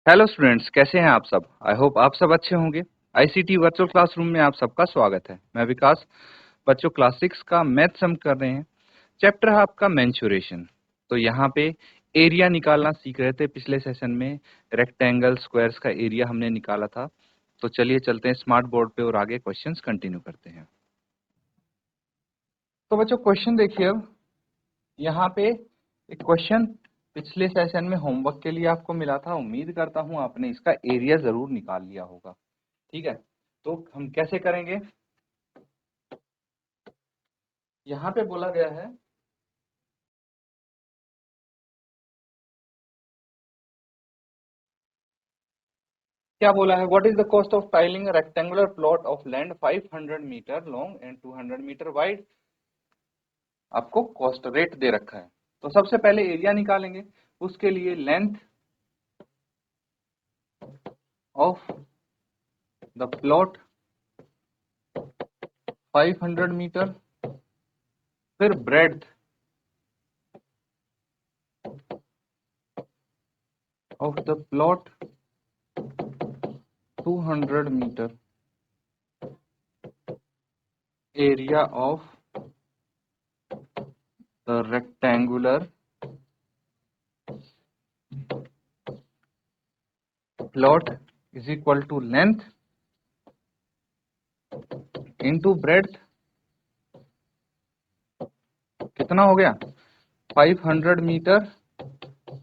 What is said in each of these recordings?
Hello students, कैसे हैं आप सब। आई होप आप सब अच्छे होंगे। आईसीटी वर्चुअल क्लासरूम में आप सबका स्वागत है। मैं विकास। बच्चों, क्लास 6 का मैथ्स हम कर रहे हैं। चैप्टर है आपका मेंसुरेशन। तो यहाँ पे एरिया निकालना सीख रहे थे पिछले सेशन में। रेक्टेंगल स्क्वायर्स का एरिया हमने निकाला था। तो चलिए चलते हैं स्मार्ट बोर्ड पे और आगे क्वेश्चंस कंटिन्यू करते हैं। तो बच्चों, क्वेश्चन देखिए। अब यहाँ पे एक क्वेश्चन पिछले सेशन में होमवर्क के लिए आपको मिला था। उम्मीद करता हूँ आपने इसका एरिया जरूर निकाल लिया होगा। ठीक है, तो हम कैसे करेंगे। यहाँ पे बोला गया है क्या बोला है, what is the cost of tiling a rectangular plot of land 500 metre long and 200 metre wide. आपको कॉस्ट रेट दे रखा है। तो सबसे पहले एरिया निकालेंगे। उसके लिए length of the plot 500 metre, फिर breadth of the plot 200 metre, area of the rectangular plot is equal to length into breadth. कितना हो गया, 500 मीटर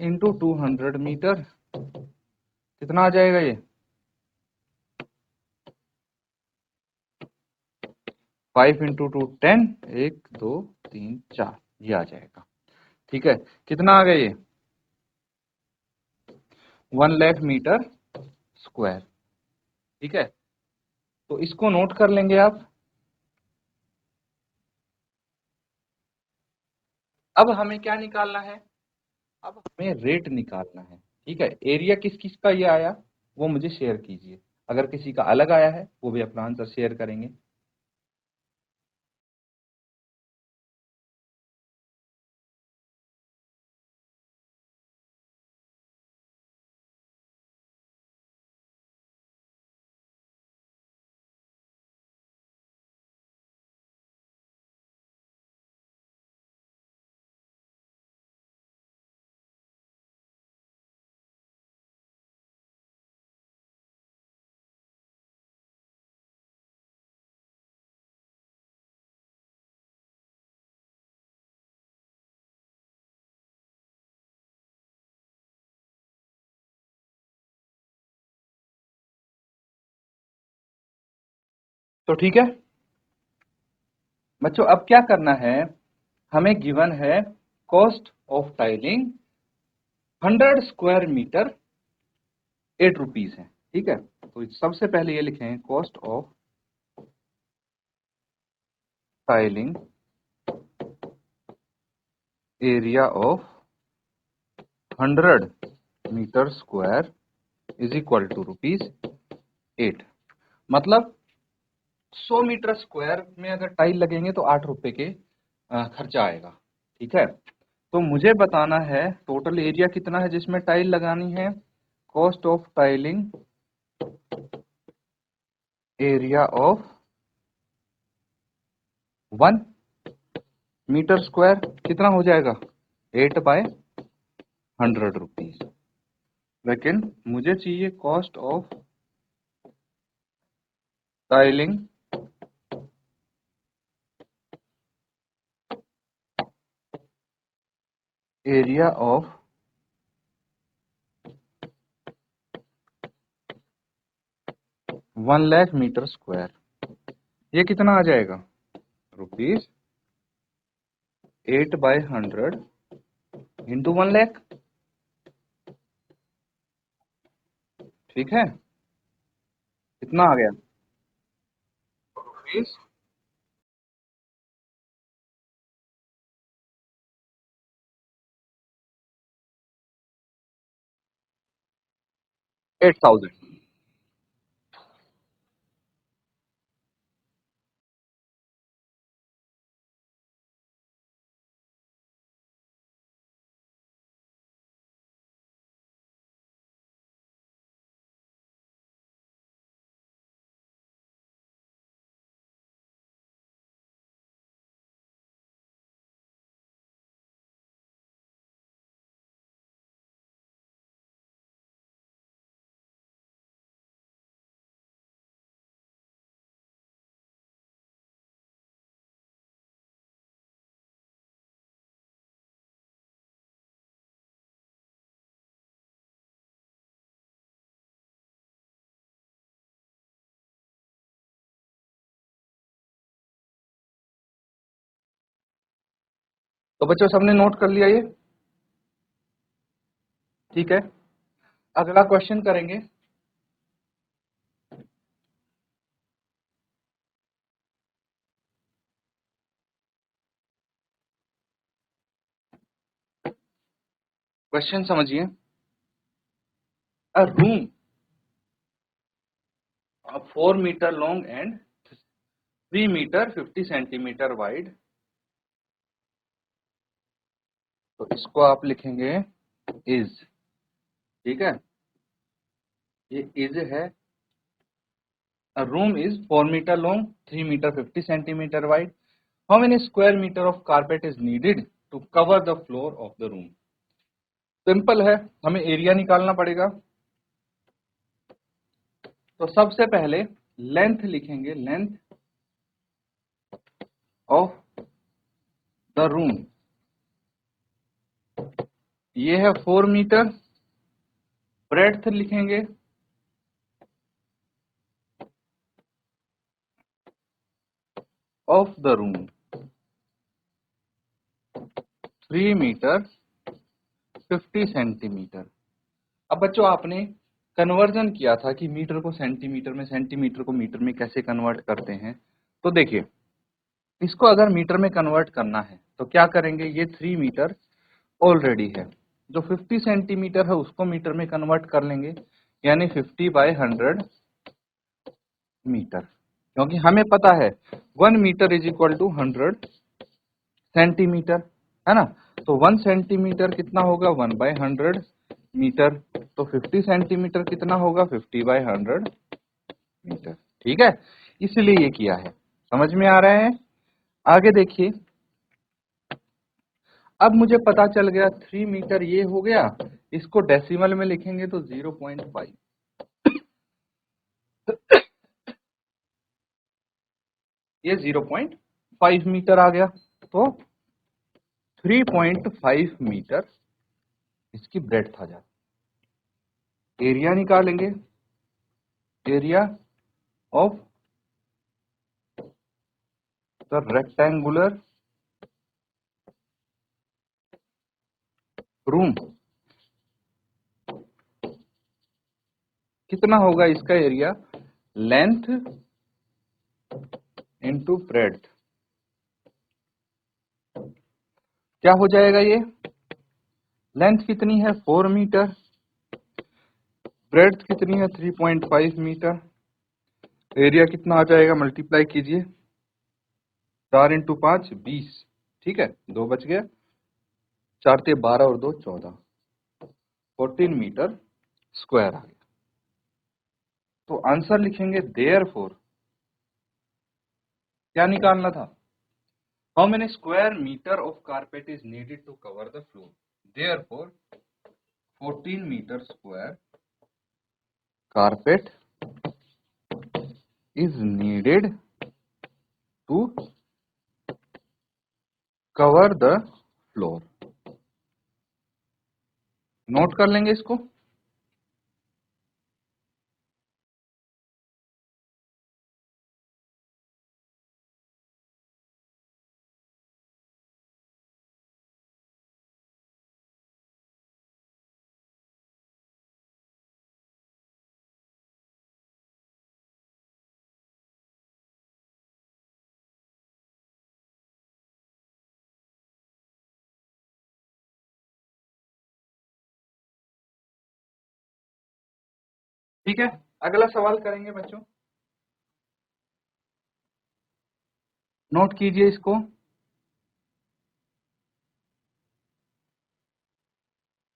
इंटू 200 मीटर। कितना आ जाएगा ये, 5 इंटू 2 10, 1 2 3 4, ये आ जाएगा। ठीक है, कितना आ गया ये, 1 लाख मीटर स्क्वायर। ठीक है, तो इसको नोट कर लेंगे आप। अब हमें क्या निकालना है, अब हमें रेट निकालना है। ठीक है, एरिया किस किस का ये आया वो मुझे शेयर कीजिए। अगर किसी का अलग आया है वो भी अपना आंसर शेयर करेंगे। तो ठीक है बच्चों, अब क्या करना है, हमें गिवन है cost of tiling 100 square metre 8 rupees है। ठीक है, तो सबसे पहले ये लिखें, cost of tiling area of 100 metre square is equal to ₹8। मतलब 100 मीटर स्क्वायर में अगर टाइल लगेंगे तो 8 रुपए के खर्चा आएगा। ठीक है, तो मुझे बताना है टोटल एरिया कितना है जिसमें टाइल लगानी है। Cost of tiling area of 1 metre square कितना हो जाएगा, 8/100 रुपीज। लेकिन मुझे चाहिए cost of tiling area of 1 lakh metre square. ये कितना आ जाएगा, रुपीज 8/100 इंटू 1 लाख। ठीक है, कितना आ गया, रुपीज 8,000। तो बच्चों सबने नोट कर लिया ये? ठीक है, अगला क्वेश्चन करेंगे। क्वेश्चन समझिए। A room 4 metre long and 3 metre 50 centimetre wide. तो इसको आप लिखेंगे इज, ठीक है, ये इज है। A room is 4 meter long, 3 meter 50 centimeter wide. How many square meter of carpet is needed to cover the floor of the room? Simple है, हमें एरिया निकालना पड़ेगा। तो सबसे पहले लेंथ लिखेंगे, लेंथ ऑफ द रूम, ये है 4 मीटर। ब्रेड्थ लिखेंगे of the room 3 metre 50 centimetre. अब बच्चों आपने कन्वर्जन किया था कि मीटर को सेंटीमीटर में, सेंटीमीटर को मीटर में कैसे कन्वर्ट करते हैं। तो देखिए, इसको अगर मीटर में कन्वर्ट करना है तो क्या करेंगे, ये 3 मीटर ऑलरेडी है, जो 50 सेंटीमीटर है उसको मीटर में कन्वर्ट कर लेंगे, यानी 50/100 मीटर। क्योंकि हमें पता है 1 metre is equal to 100 centimetre, है ना। तो 1 सेंटीमीटर कितना होगा, 1/100 मीटर। तो 50 सेंटीमीटर कितना होगा, 50/100 मीटर। ठीक है, इसलिए ये किया है। समझ में आ रहा है? आगे देखिए, अब मुझे पता चल गया 3 मीटर ये हो गया, इसको डेसिमल में लिखेंगे तो 0.5, ये 0.5 मीटर आ गया। तो 3.5 मीटर इसकी ब्रेड्थ आ जाती। एरिया निकालेंगे, area of the rectangular room, कितना होगा इसका एरिया, लेंथ इंटू ब्रेड्थ। क्या हो जाएगा ये, लेंथ कितनी है 4 मीटर, ब्रेड्थ कितनी है 3.5 मीटर, एरिया कितना आ जाएगा, मल्टीप्लाई कीजिए, 4 इंटू 5 20, ठीक है, 2 बच गया, 4 ते 12 और 2 14, 14 मीटर स्क्वायर आ गया। तो आंसर लिखेंगे देयरफॉर, क्या निकालना था, how many square metre of carpet is needed to cover the floor, therefore 14 metre square carpet is needed to cover the floor. Note कर लेंगे इसको। ठीक है, अगला सवाल करेंगे बच्चों, नोट कीजिए इसको।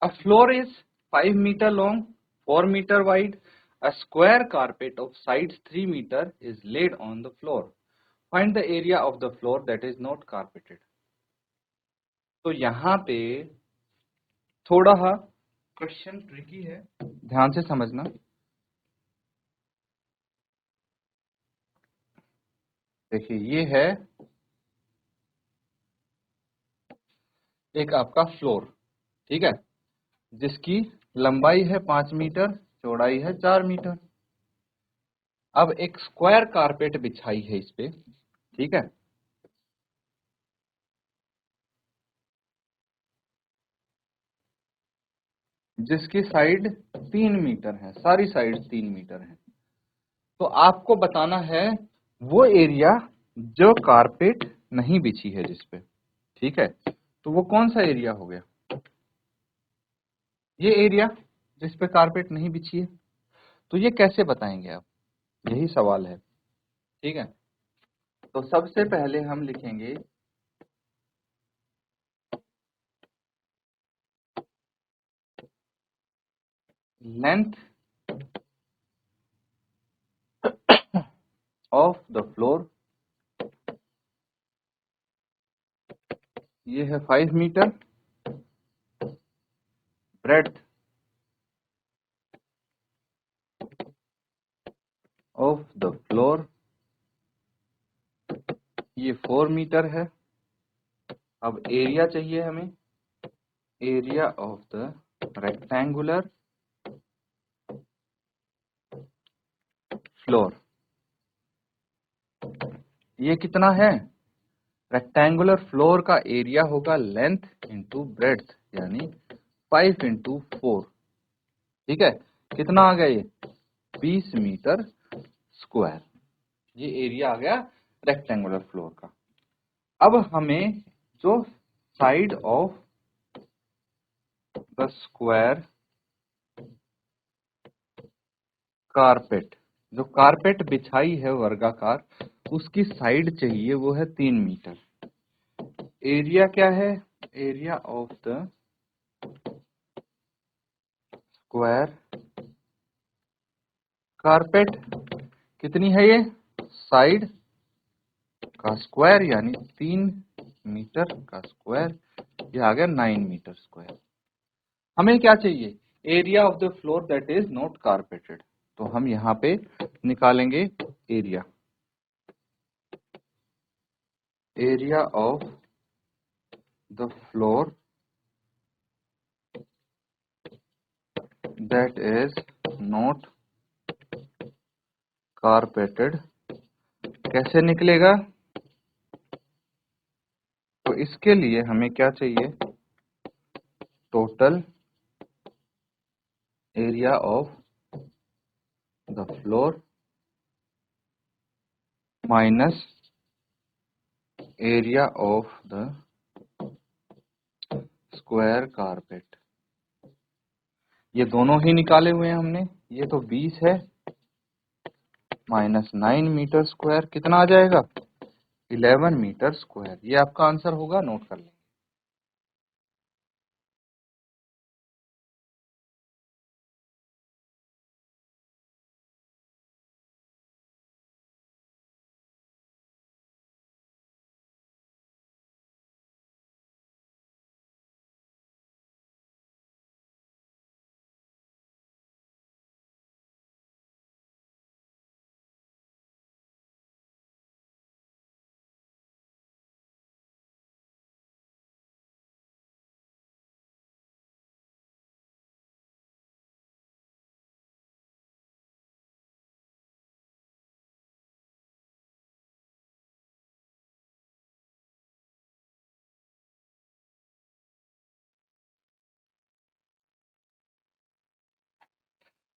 A floor is 5 meter long, 4 meter wide. A square carpet of sides 3 meter is laid on the floor. Find the area of the floor that is not carpeted. तो यहाँ पे थोड़ा सा क्वेश्चन ट्रिकी है, ध्यान से समझना। देखिए, ये है एक आपका फ्लोर, ठीक है, जिसकी लंबाई है 5 मीटर, चौड़ाई है 4 मीटर। अब एक स्क्वायर कारपेट बिछाई है इस पे, ठीक है। जिसकी साइड 3 मीटर है, सारी साइड 3 मीटर है। तो आपको बताना है वो एरिया जो कारपेट नहीं बिछी है जिसपे, ठीक है। तो वो कौन सा एरिया हो गया? ये एरिया जिसपे कारपेट नहीं बिछी है। तो ये कैसे बताएंगे आप? यही सवाल है, ठीक है। तो सबसे पहले हम लिखेंगे लेंथ ऑफ द फ्लोर, ये है 5 metre. Breadth of the floor, ये 4 मीटर है। अब एरिया चाहिए हमें, area of the rectangular floor, ये कितना है? रेक्टेंगुलर फ्लोर का एरिया होगा लेंथ इंटू ब्रेड्थ, यानी 5 इंटू 4, ठीक है। कितना आ गया ये? 20 मीटर स्क्वायर। ये एरिया आ गया रेक्टेंगुलर फ्लोर का। अब हमें जो side of the square carpet, जो कारपेट बिछाई है वर्गाकार, उसकी साइड चाहिए, वो है 3 मीटर। एरिया क्या है? Area of the square carpet कितनी है? ये साइड का स्क्वायर, यानी 3 मीटर का स्क्वायर, ये आ गया 9 मीटर स्क्वायर। हमें क्या चाहिए? Area of the floor that is not carpeted. तो हम यहाँ पे निकालेंगे area, area of the floor that is not carpeted. कैसे निकलेगा? तो इसके लिए हमें क्या चाहिए? Total area of the floor minus area of the square carpet. ये दोनों ही निकाले हुए हैं हमने। ये तो 20 है, माइनस 9 मीटर स्क्वायर, कितना आ जाएगा? 11 मीटर स्क्वायर। ये आपका आंसर होगा, नोट कर लेंगे।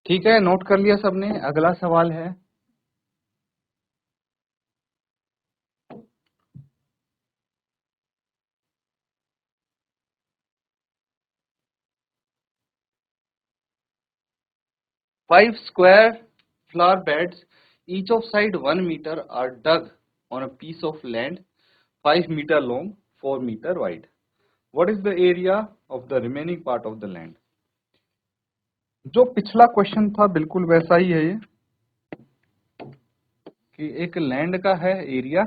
ठीक है, नोट कर लिया सबने। अगला सवाल है, five square flower beds, each of side 1 meter, are dug on a piece of land 5 meter long, 4 meter wide. What is the area of the remaining part of the land? जो पिछला question था बिल्कुल वैसा ही है ये, कि एक land का है एरिया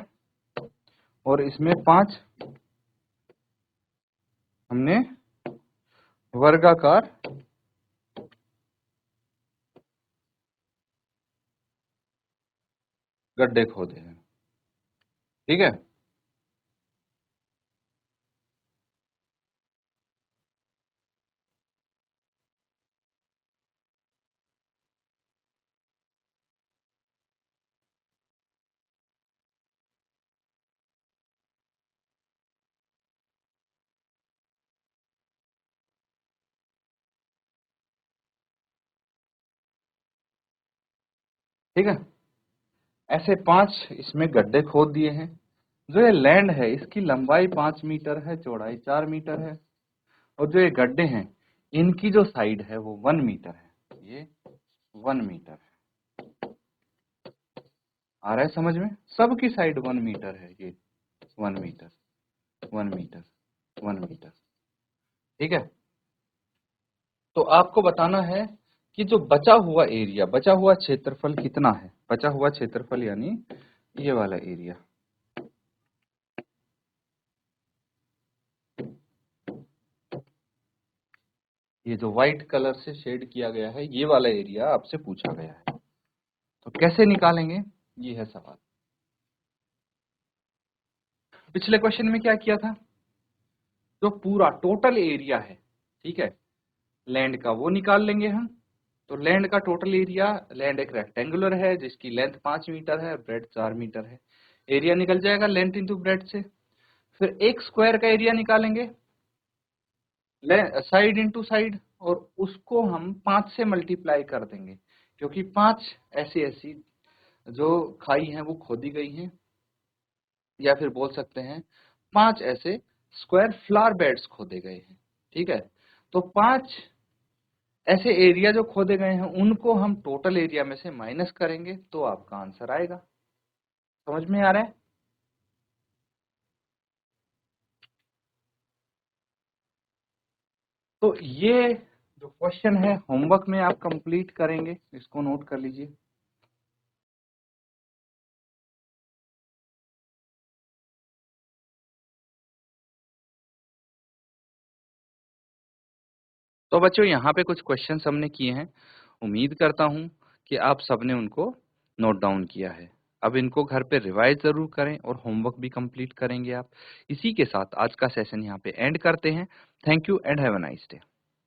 और इसमें 5 हमने वर्गाकार गड्ढे खोदे हैं, ठीक है। ठीक है। ऐसे 5 इसमें गड्ढे खोद दिए हैं। जो ये लैंड है इसकी लंबाई 5 मीटर है, चौड़ाई 4 मीटर है, और जो ये गड्ढे हैं इनकी जो साइड है वो 1 मीटर है। ये 1 मीटर है। आ रहा है समझ में? सबकी साइड 1 मीटर है। ये 1 मीटर, 1 मीटर, 1 मीटर। ठीक है। तो आपको बताना है कि जो बचा हुआ एरिया, बचा हुआ क्षेत्रफल कितना है। बचा हुआ क्षेत्रफल यानी ये वाला एरिया। ये जो व्हाइट कलर से शेड किया गया है ये वाला एरिया आपसे पूछा गया है। तो कैसे निकालेंगे, ये है सवाल। पिछले क्वेश्चन में क्या किया था, जो पूरा टोटल एरिया है, ठीक है, लैंड का, वो निकाल लेंगे हम। तो लैंड का टोटल एरिया, लैंड एक रेक्टेंगुलर है जिसकी लेंथ 5 मीटर है, ब्रेड 4 मीटर है। एरिया निकल जाएगा लेंथ इंटू ब्रेड से। फिर एक स्क्वायर का एरिया निकालेंगे, साइड इंटू साइड, और उसको हम 5 से मल्टीप्लाई कर देंगे, क्योंकि 5 ऐसी ऐसी जो खाई हैं वो खोदी गई हैं, या फिर बोल सकते हैं 5 ऐसे स्क्वायर फ्लावर बेड्स खोदे गए हैं। ठीक है। तो 5 ऐसे एरिया जो खोदे गए हैं उनको हम टोटल एरिया में से माइनस करेंगे तो आपका आंसर आएगा। समझ में आ रहा है? तो ये जो क्वेश्चन है होमवर्क में आप कंप्लीट करेंगे, इसको नोट कर लीजिए। तो बच्चों यहाँ पे कुछ क्वेश्चंस हमने किए हैं। उम्मीद करता हूँ कि आप सबने उनको नोट डाउन किया है। अब इनको घर पे रिवाइज जरूर करें और होमवर्क भी कंप्लीट करेंगे आप। इसी के साथ आज का सेशन यहाँ पे एंड करते हैं। Thank you and have a nice day.